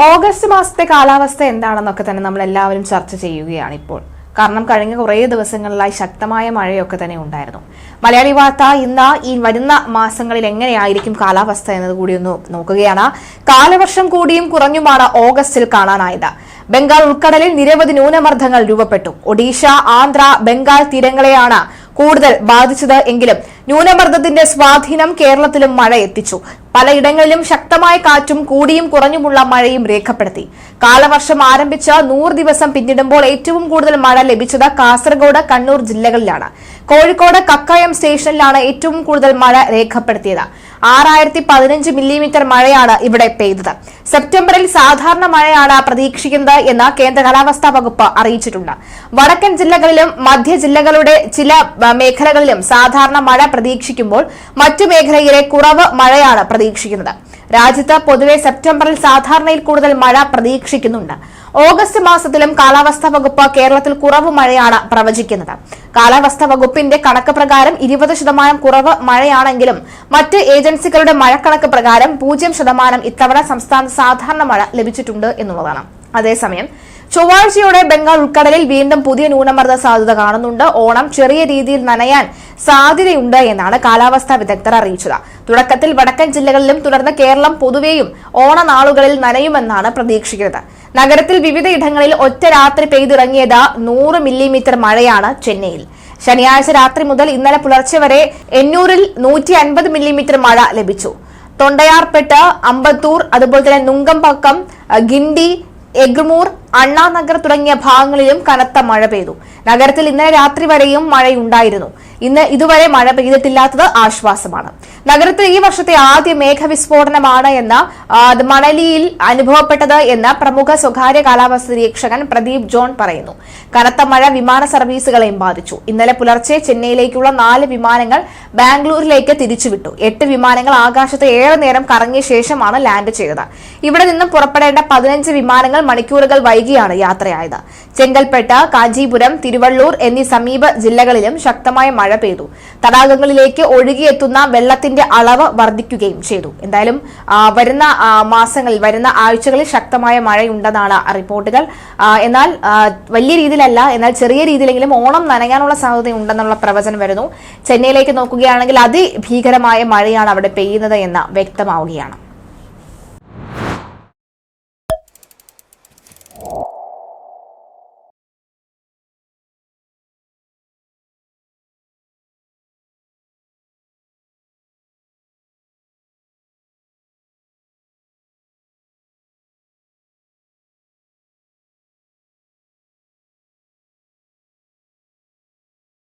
August മാസത്തെ കാലാവസ്ഥ എന്താണെന്നൊക്കെ തന്നെ നമ്മൾ എല്ലാവരും ചർച്ച ചെയ്യുകയാണ് ഇപ്പോൾ. കാരണം കഴിഞ്ഞ കുറേ ദിവസങ്ങളിലായി ശക്തമായ മഴയൊക്കെ തന്നെ ഉണ്ടായിരുന്നു. മലയാളി വാർത്ത ഇന്ന് ഈ വരുന്ന മാസങ്ങളിൽ എങ്ങനെയായിരിക്കും കാലാവസ്ഥ എന്നത് കൂടി ഒന്ന് നോക്കുകയാണ്. കാലവർഷം കൂടിയും കുറഞ്ഞുമാണ് ഓഗസ്റ്റിൽ കാണാനായത്. ബംഗാൾ ഉൾക്കടലിൽ നിരവധി ന്യൂനമർദ്ദങ്ങൾ രൂപപ്പെട്ടു. ഒഡീഷ, ആന്ധ്ര, ബംഗാൾ തീരങ്ങളെയാണ് കൂടുതൽ ബാധിച്ചത് എങ്കിലും ന്യൂനമർദ്ദത്തിന്റെ സ്വാധീനം കേരളത്തിലും മഴ എത്തിച്ചു. പലയിടങ്ങളിലും ശക്തമായ കാറ്റും കൂടിയും കുറഞ്ഞുമുള്ള മഴയും രേഖപ്പെടുത്തി. കാലവർഷം ആരംഭിച്ച 100 ദിവസം പിന്നിടുമ്പോൾ ഏറ്റവും കൂടുതൽ മഴ ലഭിച്ചത് കാസർഗോഡ്, കണ്ണൂർ ജില്ലകളിലാണ്. കോഴിക്കോട് കക്കയം സ്റ്റേഷനിലാണ് ഏറ്റവും കൂടുതൽ മഴ രേഖപ്പെടുത്തിയത്. 6015 മില്ലിമീറ്റർ മഴയാണ് ഇവിടെ പെയ്തത്. സെപ്റ്റംബറിൽ സാധാരണ മഴയാണ് പ്രതീക്ഷിക്കുന്നത് എന്ന് കേന്ദ്ര കാലാവസ്ഥാ വകുപ്പ് അറിയിച്ചിട്ടുണ്ട്. വടക്കൻ ജില്ലകളിലും മധ്യ ജില്ലകളുടെ ചില മേഖലകളിലും സാധാരണ മഴ പ്രതീക്ഷിക്കുമ്പോൾ മറ്റു മേഖലയിലെ കുറവ് മഴയാണ് പ്രതീക്ഷിക്കുന്നത്. രാജ്യത്ത് പൊതുവെ സെപ്റ്റംബറിൽ സാധാരണയിൽ കൂടുതൽ മഴ പ്രതീക്ഷിക്കുന്നുണ്ട്. ഓഗസ്റ്റ് മാസത്തിലും കാലാവസ്ഥാ വകുപ്പ് കേരളത്തിൽ കുറവ് മഴയാണ് പ്രവചിക്കുന്നത്. കാലാവസ്ഥാ വകുപ്പിന്റെ കണക്ക് പ്രകാരം 20% കുറവ് മഴയാണെങ്കിലും മറ്റ് ഏജൻസികളുടെ മഴക്കണക്ക് പ്രകാരം 0% ഇത്തവണ സംസ്ഥാനത്ത് സാധാരണ മഴ ലഭിച്ചിട്ടുണ്ട് എന്നുള്ളതാണ്. അതേസമയം ചൊവ്വാഴ്ചയോടെ ബംഗാൾ ഉൾക്കടലിൽ വീണ്ടും പുതിയ ന്യൂനമർദ്ദ സാധ്യത കാണുന്നുണ്ട്. ഓണം ചെറിയ രീതിയിൽ നനയാൻ സാധ്യതയുണ്ട് എന്നാണ് കാലാവസ്ഥാ വിദഗ്ധർ അറിയിച്ചത്. തുടക്കത്തിൽ വടക്കൻ ജില്ലകളിലും തുടർന്ന് കേരളം പൊതുവെയും ഓണനാളുകളിൽ നനയുമെന്നാണ് പ്രതീക്ഷിക്കുന്നത്. നഗരത്തിൽ വിവിധയിടങ്ങളിൽ ഒറ്റ രാത്രി പെയ്തിറങ്ങിയത് 100 മില്ലിമീറ്റർ മഴയാണ് ചെന്നൈയിൽ. ശനിയാഴ്ച രാത്രി മുതൽ ഇന്നലെ പുലർച്ചെ വരെ എന്നൂരിൽ 150 മില്ലിമീറ്റർ മഴ ലഭിച്ചു. തൊണ്ടയാർപെട്ട്, അമ്പത്തൂർ, അതുപോലെ തന്നെ നുങ്കംപക്കം, ഗിണ്ടി, എഗ്മൂർ, അണ്ണാനഗർ തുടങ്ങിയ ഭാഗങ്ങളിലും കനത്ത മഴ പെയ്തു. നഗരത്തിൽ ഇന്നലെ രാത്രി വരെയും മഴയുണ്ടായിരുന്നു. ഇന്ന് ഇതുവരെ മഴ പെയ്തിട്ടില്ലാത്തത് ആശ്വാസമാണ്. നഗരത്തിൽ ഈ വർഷത്തെ ആദ്യ മേഘവിസ്ഫോടനമാണ് എന്ന് മണലിയിൽ അനുഭവപ്പെട്ടത് എന്ന് പ്രമുഖ സ്വകാര്യ കാലാവസ്ഥ നിരീക്ഷകൻ പ്രദീപ് ജോൺ പറയുന്നു. കനത്ത മഴ വിമാന സർവീസുകളെയും ബാധിച്ചു. ഇന്നലെ പുലർച്ചെ ചെന്നൈയിലേക്കുള്ള 4 വിമാനങ്ങൾ ബാംഗ്ലൂരിലേക്ക് തിരിച്ചുവിട്ടു. 8 വിമാനങ്ങൾ ആകാശത്ത് ഏറെ നേരം കറങ്ങിയ ശേഷമാണ് ലാൻഡ് ചെയ്തത്. ഇവിടെ നിന്നും പുറപ്പെടേണ്ട 15 വിമാനങ്ങൾ മണിക്കൂറുകൾ വൈകിയാണ് യാത്രയായത്. ചെങ്കൽപ്പെട്ട്, കാഞ്ചീപുരം, തിരുവള്ളൂർ എന്നീ സമീപ ജില്ലകളിലും ശക്തമായ മഴ പെയ്തു. തടാകങ്ങളിലേക്ക് ഒഴുകിയെത്തുന്ന വെള്ളത്തിന്റെ അളവ് വർദ്ധിക്കുകയും ചെയ്തു. എന്തായാലും വരുന്ന മാസങ്ങളിൽ, വരുന്ന ആഴ്ചകളിൽ ശക്തമായ മഴയുണ്ടെന്നാണ് റിപ്പോർട്ടുകൾ. എന്നാൽ വലിയ രീതിയിലല്ല, എന്നാൽ ചെറിയ രീതിയിലെങ്കിലും ഓണം നനയാനുള്ള സാധ്യതയുണ്ടെന്നുള്ള പ്രവചനം വരുന്നു. ചെന്നൈയിലേക്ക് നോക്കുകയാണെങ്കിൽ അതിഭീകരമായ മഴയാണ് അവിടെ പെയ്യുന്നത് എന്ന് വ്യക്തമാവുകയാണ്.